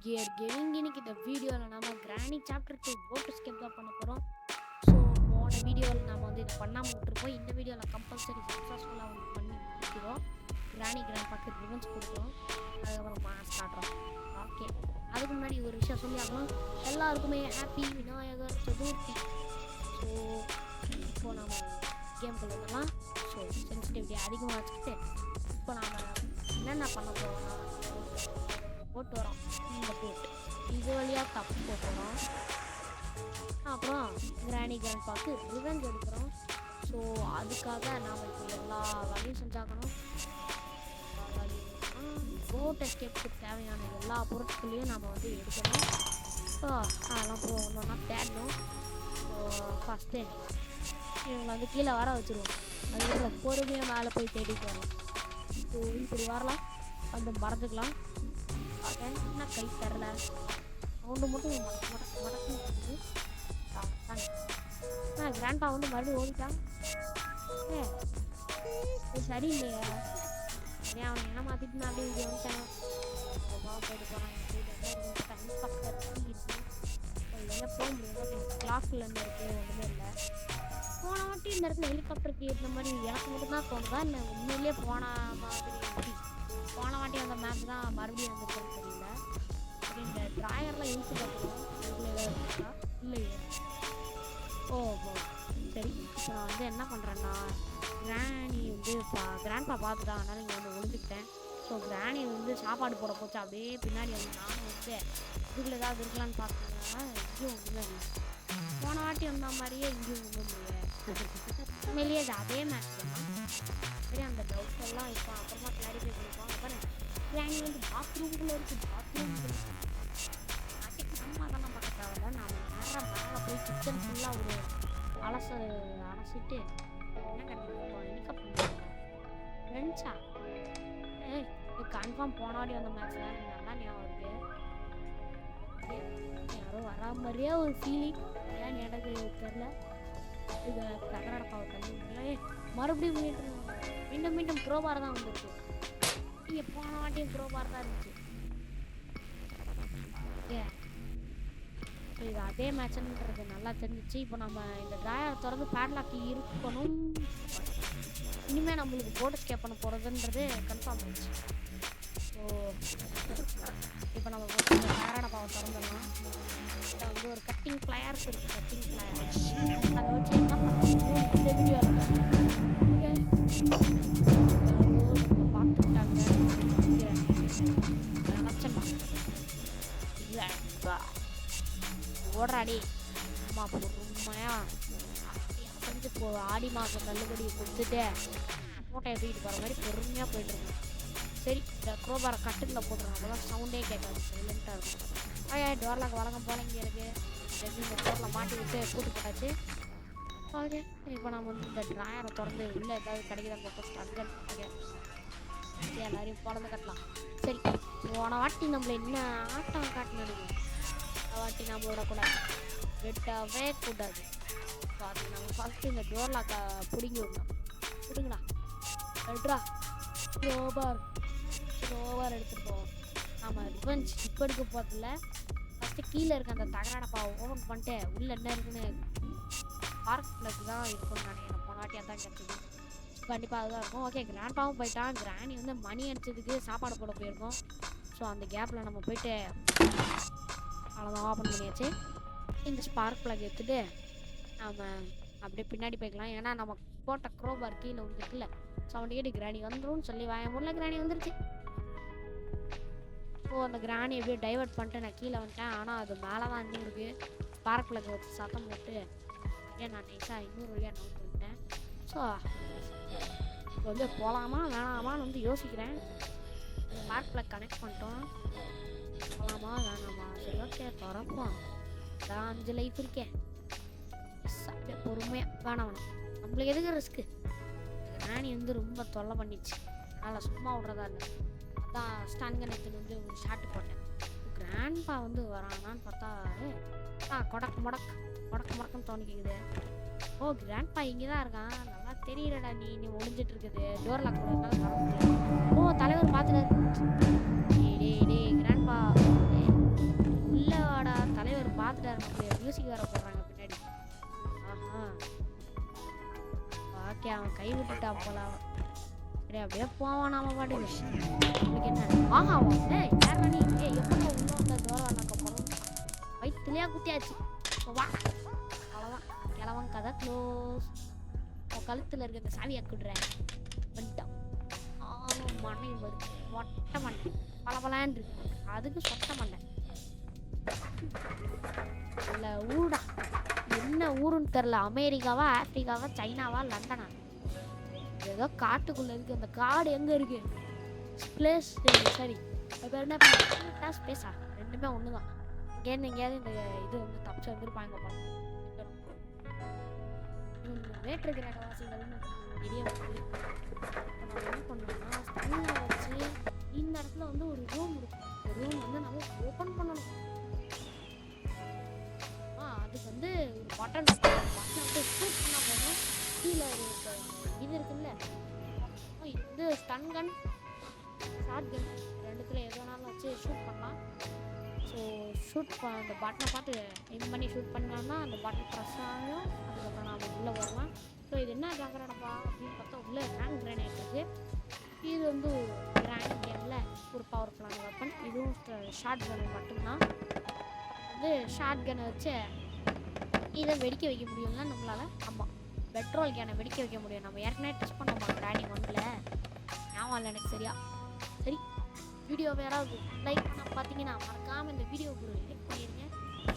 Gear gaming. இன்னைக்கு இந்த வீடியோவில் நம்ம கிராணி சாப்டர் 2 போட் எஸ்கேப் தான் பண்ண போகிறோம். ஸோ போன வீடியோவில் நம்ம வந்து இதை பண்ணாமல் விட்டுருப்போம். இந்த வீடியோவில் கம்பல்சரி சக்ஸஸ்ஃபுல்லாக வந்து பண்ணி முடிக்கிறோம். கிராணி பக்கத்து ரிவென்ஸ் கொடுக்குறோம். அதுக்கப்புறம் மாஸ் காட்டுறோம். ஓகே, அதுக்கு முன்னாடி ஒரு விஷயம் சொல்லி ஆகணும். எல்லாருக்குமே ஹாப்பி விநாயகர் சதுர்த்தி. ஸோ இப்போ நம்ம கேம்குள்ள வரலாம். ஸோ சென்சிட்டிவிட்டி அதிகமாக வச்சுக்கிட்டு இப்போ நாம் என்னென்ன பண்ண போகிறோம்னா போட்டு வரோம். இந்த போட் இது வழியாக தப்பு போட்டுறோம். அப்புறம் கிராணி கிராண்ட்பாக்கு ரிவெஞ்ச் எடுக்கிறோம். ஸோ அதுக்காக நாம் இப்போ எல்லா வேலையும் செஞ்சாக்கணும். போட் எஸ்கேப்புக்கு தேவையான எல்லா பொருட்களையும் நாம் வந்து எடுக்கணும். ஸோ அதெல்லாம் ஒன்று ஒன்றா தேடணும். ஸோ ஃபஸ்ட்டு இவங்களை வந்து கீழே வர வச்சுருவோம். அதுக்கப்புறம் பொறுமையாக மேலே போய் தேடிட்டு வரலாம். ஸோ இப்படி வரலாம், வந்து மறந்துக்கலாம். என்ன கை தரல சவுண்டு மட்டும் மடக்கு கிராண்ட்பா வந்து மறுபடியும் ஓடிட்டான். சரி இல்லையா, சரி அவன் என்ன மாற்றிட்டு நான் அப்படியே இங்கே வந்துட்டேன். போயிட்டு போகிறான். போக முடியாது, கிளாஸ்ல இருந்து இருக்கு, ஒன்றுமே இல்லை. போன வாட்டி இந்த இடத்துல ஹெலிகாப்டருக்கு ஏற்ற மாதிரி எனக்கு மட்டும்தான் தோணுதா இல்லை உண்மையிலேயே போன வாட்டி அந்த மேப் தான் மறுபடியும் வந்துருக்குன்னு தெரியல. இந்த ட்ராயர்லாம் இழுத்து பார்த்துருவோம். இதில் ஏதாவது இருக்கா இல்லையே. ஓ சரி, இப்போ நான் வந்து என்ன பண்ணுறேன்னா கிராணி வந்து கிராண்ட்பா பார்த்துட்டான், அதனால இங்கே வந்து ஒழிஞ்சுக்கிட்டேன். ஸோ கிராணி வந்து சாப்பாடு போட போச்சு. அப்படியே பின்னாடி வந்து நானும் வந்து இதுக்குள்ள ஏதாவது இருக்கலான்னு பார்த்தீங்கன்னா இங்கேயும் ஒன்றுமே இல்லை. போன வாட்டி வந்த மாதிரியே இங்கேயும் ஒன்றும் இல்லையே. உண்மையிலேயே அது அதே மேட்ச் தான். சரி, அந்த டவுட்ஸ் எல்லாம் இப்போ அப்புறமா கிளாரிஃபை பண்ணிப்போம். அப்புறம் கிராணி வந்து பாத்ரூம்குள்ளே இருக்குது. பாத்ரூம்குள்ளே அம்மா தான் பார்க்க தேவையில்ல. நான் நேராக மேலே போய் கிச்சன் ஃபுல்லாக ஒரு அலசிட்டு என்ன கிடைக்கும் ஹெலிகாப்டர் ஃப்ரெண்ட்ஸா இது கன்ஃபார்ம் போன வாட்டி வந்த மேட்ச்சில் நல்லா ஞாபகம் இருக்குது. யாரோ வரா மாதிரியே ஒரு ஃபீலிங். ஏன் எனக்கு தெரில. இது கர்நாடகாவை தள்ளி மறுபடியும் மீண்டும் க்ரோபார் தான் வந்துருக்கு. இங்கே போன வாட்டியும் க்ரோபார் தான் இருந்துச்சு. இது அதே மேட்ச்ன்றது நல்லா தெரிஞ்சிச்சு. இப்போ நம்ம இந்த ட்ராயர் திறந்து பேட்லாக் இருக்கணும். இனிமேல் நம்மளுக்கு போட் எஸ்கேப் பண்ண போகிறதுன்றது கன்ஃபார்ம் ஆயிடுச்சு. ஸோ இப்போ நம்ம கர்நாடகாவை திறந்துடலாம். இதில் வந்து ஒரு கட்டிங் பிளேயர்ஸ் இருக்குது. கட்டிங் பிளேயர்ஸ் அதை வச்சு என்ன பண்ணுறோம் இந்த வீடியோவில் பார்த்துக்கிட்டாங்க ஓடுறாடி அம்மா பொறுமையா செஞ்சு ஆடி மாதம் தள்ளுபடி கொடுத்துட்டு மூட்டையை தூக்கிட்டு போகிற மாதிரி பொறுமையாக போயிட்டுருக்கோம். சரி, இந்த க்ரோபாரை கட்டில் போட்டுருவோம். அப்போதான் சவுண்டே கேட்காது, சைலண்ட்டாக இருக்கும். டோர்லாக்கு வழங்கம் போல இங்கே இருக்குது. இந்த டோரில் மாட்டி விட்டு கூட்டு போட்டாச்சு. ஓகே, இப்போ நம்ம வந்து இந்த ட்ராயரை திறந்து உள்ளே ஏதாவது கிடைக்குதான்னு பார்த்து ஸ்ட்ரகல். ஓகே, எல்லாரையும் பிறந்து கட்டலாம். சரி, போன வாட்டி நம்மள என்ன ஆட்டம் காட்டினது வாட்டி நம்ம விடக்கூடாது, வெட்டவே கூடாது. ஸோ அது நம்ம ஃபஸ்ட்டு இந்த டோர்லாக்கை பிடுங்கி விடணும். பிடுங்களா வெட்ரா ரோவர் எடுத்துகிட்டு போவோம். நம்ம ரிவெஞ்ச் இப்போ எடுக்க போகிறதில்ல. ஃபஸ்ட்டு கீழே இருக்க அந்த தகராடப்பாவை ஓப்பன் பண்ணிட்டு உள்ளே என்ன இருக்குன்னு பார்க் பிளக் தான் இருக்கும்னு நினைக்கிறேன். போன வாட்டி அதான் கிடச்சிது. கண்டிப்பாக அதுதான் இருக்கும். ஓகே, கிராண்ட்பாவும் போயிட்டான். கிராணி வந்து மணி அடிச்சதுக்கு சாப்பாடு போட போயிருக்கோம். ஸோ அந்த கேப்பில் நம்ம போயிட்டு அவ்வளோதான் ஓப்பன் பண்ணியாச்சு. இந்த ஸ்பார்க் பிளக் எடுத்துகிட்டு நம்ம அப்படியே பின்னாடி போய்க்கலாம். ஏன்னா நம்ம போட்ட க்ரோபார் கீழே வந்துருக்குல்ல. சவுண்ட் கேட்டு கிராணி வந்துடும் சொல்லி வாயமுள்ள கிராணி வந்துருச்சு. ஸோ அந்த கிராணி எப்படியே டைவர்ட் பண்ணிட்டு நான் கீழே வந்துட்டேன். ஆனால் அது மேலே தான் இருந்துருக்கு. ஸ்பார்க் பிளக் வச்சு சத்தம் போட்டு நான் நைஸாக இன்னொரு வழியாக நோட் பண்ணிட்டேன். ஸோ இப்போ வந்து போகலாமா வேணாமான்னு வந்து யோசிக்கிறேன். ஸ்பார்க் பிளக் கனெக்ட் பண்ணிட்டோம். போகலாமா வேணாமா? சரி, ஓகே திறப்போம். அதான் 5 லைஃப் இருக்கேன். அப்படியே பொறுமையாக வேணாம் நம்மளுக்கு எதுக்கு ரிஸ்க்கு. கிராணி வந்து ரொம்ப தொல்லை பண்ணிச்சு, அதனால் சும்மா விட்றதா இல்லை. அதான் ஸ்டாண்ட் எடுத்துன்னு வந்து ஒரு ஷாட்டு போட்டேன். கிராண்ட்பா வந்து வரானான்னு பார்த்தா முடக்குன்னு தோணி கேட்குது. ஓ, கிராண்ட்பா இங்கே தான் இருக்கான். நல்லா தெரியலடா, நீ ஒளிஞ்சிட்டு இருக்குது. டோர் லாக் போடுறதுனால தர முடியல. ஓ, தலைவர் பார்த்துட்டு கிராண்ட்பா உள்ள வாடா தலைவர் பார்த்துட்டாரு மியூசிக் வேற போடுறாங்க பின்னாடி. ஆஹா ஓகே அவன் கை விட்டுட்டான் போல. சரி அப்படியே போவான் நாம பாட்டுக்கு. உங்களுக்கு என்ன ஆஹா யாரா நீ எப்போ உள்ள வந்த தோரம் வந்தக்கப்புறம் வயிற்றுலையா குத்தியாச்சு. வா அவ்வளோதான் கிளவன் கதை க்ளோஸ். கழுத்தில் இருக்க இந்த சாவியை குடுறேன் வந்துட்டான். மண்ணை வருது மொட்டை மண்டை பலபலான் இருக்கு. அதுக்கு சொட்ட மண்டை இல்லை ஊருடா. என்ன ஊருன்னு தெரில. அமெரிக்காவா ஆப்பிரிக்காவா சைனாவா லண்டனா ஏதோ காட்டுக்குள்ளே இருக்குது. அந்த காடு எங்கே இருக்கு ஸ்பேஸ் சரி இப்போ என்ன பண்ணா ஸ்பேஸா ரெண்டுமே ஒன்று தான். இங்கேருந்து எங்கேயாவது இந்த இது வந்து தப்பிச்சு வந்துருப்பாங்க போல. வேற்றுக்கிற வாசிகள்னு தெரிய வந்து நம்ம என்ன பண்ணோம்னா ஸ்டூலை வச்சு இந்த இடத்துல வந்து ஒரு ரூம் இருக்கும். இந்த ரூம் வந்து நம்ம ஓப்பன் பண்ணணும். அதுக்கு வந்து ஒரு பட்டன் வந்து ஷூட் பண்ண போதும் கீழே இது இருக்குல்ல இது ஸ்டன் கன் ஷார்ட் கன் ரெண்டுத்துல எது வேணாலும் வச்சு ஷூட் பண்ணலாம். ஸோ ஷூட் அந்த பட்டனை பார்த்து இது பண்ணி ஷூட் பண்ணலாம்னா அந்த பட்டன் ப்ரெஸ் ஆகும். அதுக்கப்புறம் நம்ம உள்ளே வரலாம். ஸோ இது என்ன கேட்குறேன்ப்பா அப்படின்னு பார்த்தா உள்ளே ஹேண்ட் கிரேனேட் இருக்குது. இது வந்து கிராண்ட் கேமில் ஒரு பவர்ஃபுல்லான வெப்பன். இதுவும் ஷார்ட் கன் மட்டும்தான். வந்து ஷார்ட் கன்னை வச்சு இதை வெடிக்க வைக்க முடியும்னா நம்மளால். ஆமாம் பெட்ரோல் கேனை வெடிக்க வைக்க முடியும். நம்ம ஏற்கனவே டெஸ்ட் பண்ணோமா கிராண்டிங் ஒன்றில் ஞாபகம் இல்லை எனக்கு சரியா. சரி வீடியோ யாராவது லைக் பண்ண பார்த்தீங்கன்னா மறக்காமல் இந்த வீடியோவுக்கு ஒரு லைக் பண்ணிடுங்க.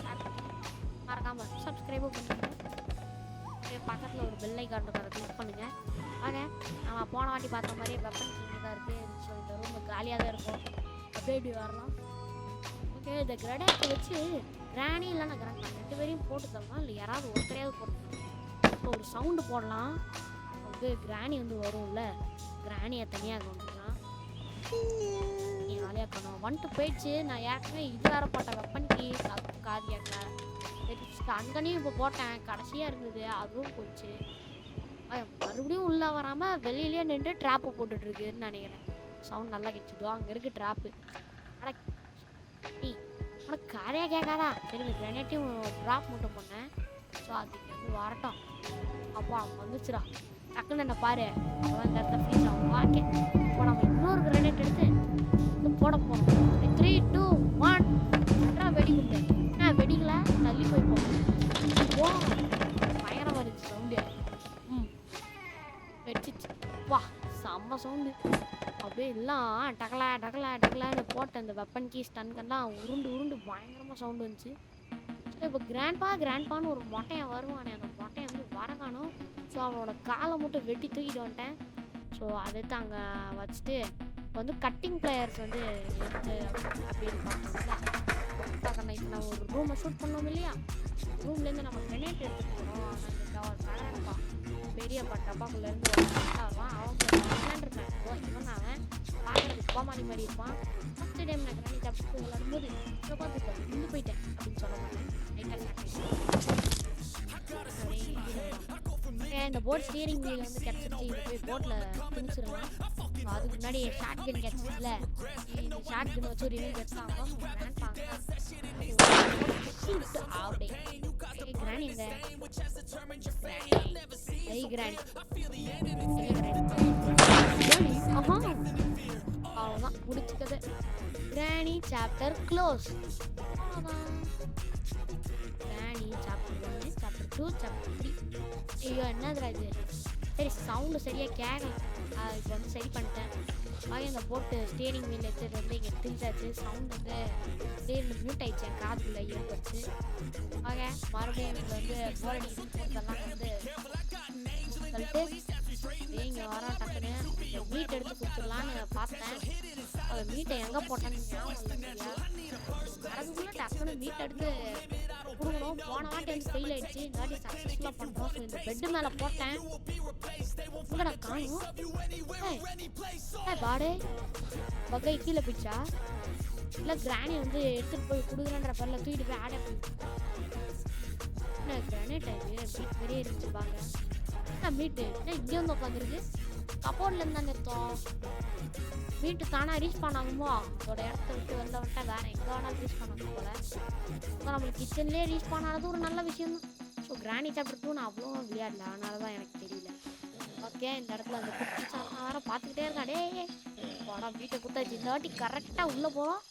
ஷேர் பண்ணுங்க. மறக்காமல் சப்ஸ்கிரைபும் பண்ணிடுங்க. பக்கத்தில் ஒரு பெல் ஐக்கான் இருக்கிறத கிளிக் பண்ணுங்கள். வாங்க நம்ம போன வாட்டி பார்த்த மாதிரியே வெப்பன் கிளீனிங் தான் இருக்குது. ஸோ இந்த ரூம் காலியாக தான் இருக்கும். அப்படியே இப்படி வரலாம். ஓகே இந்த கிரேனேட்டை வச்சு கிராணி இல்லைன்னா கிராண்ட் ரெண்டு பேரையும் போட்டு தரலாம். இல்லை யாராவது ஒருத்தரையாவது போட்டு இப்போ ஒரு சவுண்டு போடலாம். வந்து கிராணி வந்து வரும்ல கிராணியை தனியாக வந்துக்கலாம். நீ ஜாலியாக இருக்கணும். வந்துட்டு போயிடுச்சு. நான் ஏற்கனவே இது வேறு போட்டேன் வெப்பன் கீ காதியாக்கில் அங்கனையும் இப்போ போட்டேன். கடைசியாக இருந்தது அதுவும் போச்சு. மறுபடியும் உள்ளே வராமல் வெளியிலேயே நின்று ட்ராப்பு போட்டுட்ருக்குன்னு நினைக்கிறேன். சவுண்ட் நல்லா கிடச்சிதோ அங்கே இருக்குது ட்ராப்பு. ஆனால் நீ உனக்கு காரையாக கேட்காதா. சரி இந்த கிரானைட்டையும் ட்ராப் மட்டும் பண்ணேன். ஸோ அதுக்கு வந்து வரட்டும். அப்போ அவன் வந்துச்சுடா டக்குன்னு என்ன பாரு. அப்போதான் இந்த இடத்துல ஃப்ரீஸ் ஆகும். ஓகே இப்போ நம்ம இன்னொரு கிரானைட் எடுத்து இன்னும் போட போகிறோம். 3 2 1 வெடிக்குண்டு. வெடிக்கல தள்ளி போயிருப்போம். ஓ பயங்கரமாக இருந்துச்சு சவுண்டு. வெடிச்சிச்சு. வா செம்ம சவுண்டு. அப்படியே எல்லாம் டகலா டகலா டகலான்னு போட்ட அந்த வெப்பன் கீ ஸ்டன்கெல்லாம் உருண்டு உருண்டு பயங்கரமாக சவுண்டு வந்துச்சு. சரி இப்போ கிராண்ட்பான்னு ஒரு மொட்டையை வருவானே அந்த மொட்டையை வந்து வரகானும். ஸோ அவனோட காலை மட்டும் வெட்டி தூக்கிட்டு வந்துட்டேன். ஸோ அதை எடுத்து அங்கே வச்சுட்டு இப்போ வந்து கட்டிங் பிளேயர்ஸ் வந்து எடுத்து அப்படின்னு பார்த்தோம்ல பார்க்கணும். இப்போ நம்ம ஒரு ரூமை ஷூட் பண்ணோம் இல்லையா. ரூம்லேருந்து நம்ம கிரெனேட் எடுத்துகிட்டு போகிறோம். அந்த ஒரு கடப்பா பெரிய டப்பாக்குள்ளேருந்து வருவான். அவன் விளையாண்டுருப்பேன். இவன் அவன் பார்க்குறதுக்கு கோமாளி மாதிரி இருப்பான். ஃபஸ்ட்டு டைம் நான் கிரெனேட் அப்படி விளையாடும்போது இதை பார்த்துப்பேன் இருந்து போயிட்டேன் அப்படின்னு சொல்ல மாட்டேன். இந்த போட் ஸ்டீரிங் வீல் வந்து கிடச்சிருச்சு. இது போய் போட்டில் திணிச்சிடலாம். அதுக்கு முன்னாடி ஷார்ட் கன் கிடச்சிச்சுல. இந்த ஷார்ட் கன் வச்சு ஒரு இவன் எடுத்தாங்க அப்படி கிராணி இந்த கிராணி அவ்வளோதான் முடிச்சுக்கது. கிராணி சாப்டர் க்ளோஸ். கிராணி சாப்டர் 1 சாப்டர் 2 சாப்டர் 3. ஐயோ என்னதுடா இது. சரி சவுண்டு சரியாக கேட்கல. இப்போ வந்து சரி பண்ணிட்டேன். ஆக இந்த போட்டு ஸ்டேரிங் வீல் எடுத்துகிட்டு வந்து இங்கே திண்டாச்சு. சவுண்ட் வந்து ஸ்டேரிங் மியூட் ஆயிடுச்சு. என் காதுக்குள்ளே ஏற்படுச்சு. ஆக மறுபடியும் இதில் வந்து போரடி இதெல்லாம் வந்து சொல்லிட்டு இங்கே வர டக்குன்னு மீட் எடுத்து கொடுத்துடலான்னு பார்த்தேன். அது மீட்டை எங்கே போட்டேன்னு ஞாபகம் இல்லை. அதுக்குள்ளே டக்குன்னு மீட் எடுத்து கொடுக்கணும். போன வாட்டி வந்து ஃபெயில் ஆயிடுச்சு. இந்த வாட்டி சக்ஸஸ்ஃபுல்லாக பண்ணுறோம். ஸோ இந்த பெட்டு மேலே போட்டேன். உங்கடா காணும் பாடு பக்கை கீழே போயிடுச்சா இல்லை கிராணி வந்து எடுத்துகிட்டு போய் கொடுக்குறேன்ற பேரில் தூக்கிட்டு போய் ஆடை போயிடுச்சு. என்ன கிரானைட் ஆகிடுச்சு. மீட் மாதிரியே இருந்துச்சு பாங்க. மீட்டு இங்கே வந்து உட்காந்துருக்கு. கபோர்ட்லேருந்து தான் எடுத்தோம். வீட்டு தானா ரீச் பண்ணாகுமோ அதோட இடத்த விட்டு வெளில விட்டா வேற எங்கே வேணாலும் ரீச் பண்ணாங்க போல. ஸோ நம்மளுக்கு கிச்சன்லேயே ரீச் பண்ணாதது ஒரு நல்ல விஷயம் தான். ஸோ கிராணி சாப்டர் 2 நான் அவ்வளோ விளையாடல, அதனால தான் எனக்கு தெரியல. ஓகே, இந்த இடத்துல அந்த குட்டி சாத்தா வேற பார்த்துக்கிட்டே இருக்கா. டே போடா, வீட்டை குத்தாச்சு. இந்த வாட்டி கரெக்டாக உள்ளே போகிறோம்.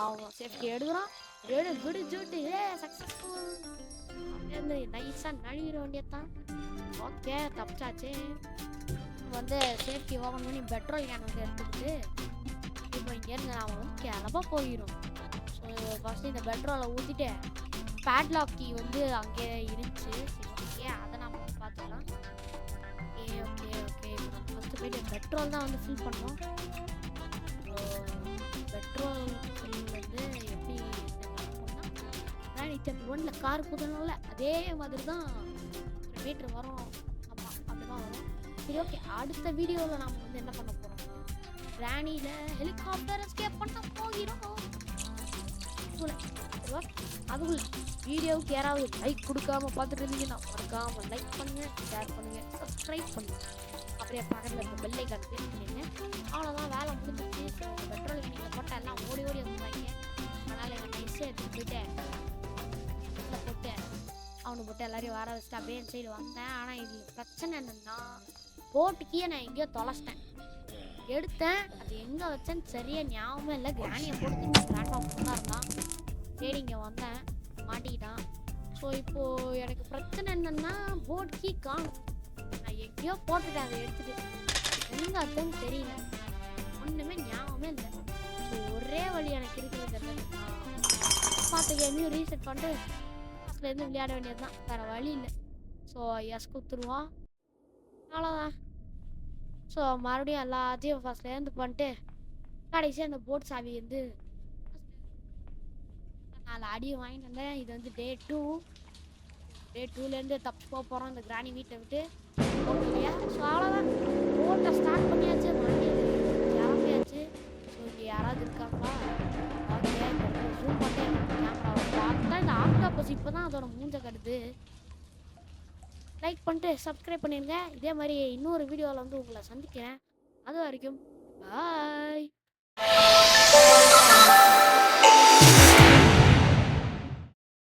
அவன் சேஃப்டி எடுக்கிறான். விடு ஜூட்டு சக்ஸஸ்ஃபுல். அப்படியே நைஸாக நழுவிட வேண்டியதான். ஓகே, தப்பிச்சாச்சு. வந்து சேஃப்டி ஓப்பன் பண்ணி பெட்ரோல் கேன் வந்து எடுத்துக்கிட்டு இப்போ இங்கேருந்து நாம் வந்து கிளம்ப போயிடும். ஸோ ஃபஸ்ட்டு இந்த பெட்ரோலை ஊற்றிட்டு பேட்லாக் கீ வந்து அங்கே இருந்துச்சு. ஓகே, அதை நம்ம வந்து பார்த்துக்கலாம். ஓகே ஓகே ஓகே இப்போ நம்ம ஃபஸ்ட்டு போயிட்டு பெட்ரோல் தான் வந்து ஃபில் பண்ணோம். ஸோ பெட்ரோல் ஃபில் வந்து எப்படி ஒன்றில் கார் புதனால அதே மாதிரி தான் மீட்ரு வரும். ஆமாம், அப்படி தான் வரும். சரி, ஓகே, அடுத்த வீடியோவில் நாம் வந்து என்ன பண்ண போகிறோம்னா கிராணியில் ஹெலிகாப்டர் எஸ்கேப் பண்ண போகிறோம். அதுக்குள்ள வீடியோவுக்கு யாராவது லைக் கொடுக்காம பார்த்துட்டு இருந்தீங்கன்னா மறக்காமல் லைக் பண்ணுங்கள், ஷேர் பண்ணுங்கள், சப்ஸ்கிரைப் பண்ணுங்கள். அப்படியே பக்கத்தில் இருக்க பெல் ஐக்கான் கிளிக் பண்ணிடுங்க. அவ்வளோதான், வேலை முடிஞ்சிச்சு. பெட்ரோல் நீங்கள் போட்டால் எல்லாம் ஓடி வந்துடுவாங்க. அதனால் எங்கள் நைஸே எடுத்துகிட்டு போயிட்டு போட்டு அவனை போட்டு எல்லாரையும் வர வச்சுட்டு அப்படியே சைடு வந்தேன். ஆனால் இதில் பிரச்சனை என்னென்னா போட்டுக்கே நான் எங்கேயோ தொலைச்சிட்டேன். எடுத்தேன், அது எங்கே வச்சேன்னு சரியாக ஞாபகமே இல்லை. கிராணியை போட்டு கிராண்டாக தான் இருந்தான். சரி, இங்கே வந்தேன், மாட்டிக்கிட்டான். ஸோ இப்போது எனக்கு பிரச்சனை என்னென்னா போட் கீ காணும். நான் எங்கேயோ போட்டுட்டேன், அதை எடுத்துகிட்டு எங்கே அதுன்னு தெரியல, ஒன்றுமே ஞாபகமே இல்லை. ஸோ ஒரே வழி எனக்கு இருக்கிறது பார்த்து கேமையும் ரீசெட் பண்ணிட்டு ஃபஸ்ட்லேருந்து விளையாட வேண்டியது தான், வேறு வழி இல்லை. ஸோ எஸ் கொடுத்துருவோம், அவ்வளோதான். ஸோ மறுபடியும் எல்லாத்தையும் ஃபஸ்ட்லேருந்து பண்ணிட்டு கடைசியாக அந்த போட் சாவி வந்து 4 அடி வாங்கிட்டு வந்தேன். இது வந்து டே 2. டே 2லேருந்து தப்பிச்சு போக போகிறோம் இந்த கிராணி வீட்டை விட்டு. ஓகேயா, ஸோ அவ்வளோதான், போட்டை ஸ்டார்ட் பண்ணியாச்சு, வண்டி கிளம்பியாச்சு. ஸோ இங்கே யாராவது இருக்காங்களா? ஓகே, ஜூம் பண்ணிட்டு கேமராவை பார்த்தா இந்த ஆக்டோபஸ் இப்போ தான் அதோட மூஞ்ச கடுது. லைக் பண்ணிட்டு சப்ஸ்கிரைப் பண்ணிடுங்க. இதே மாதிரி இன்னொரு வீடியோவில் வந்து உங்களை சந்திக்கிறேன். அது வரைக்கும் பாய்.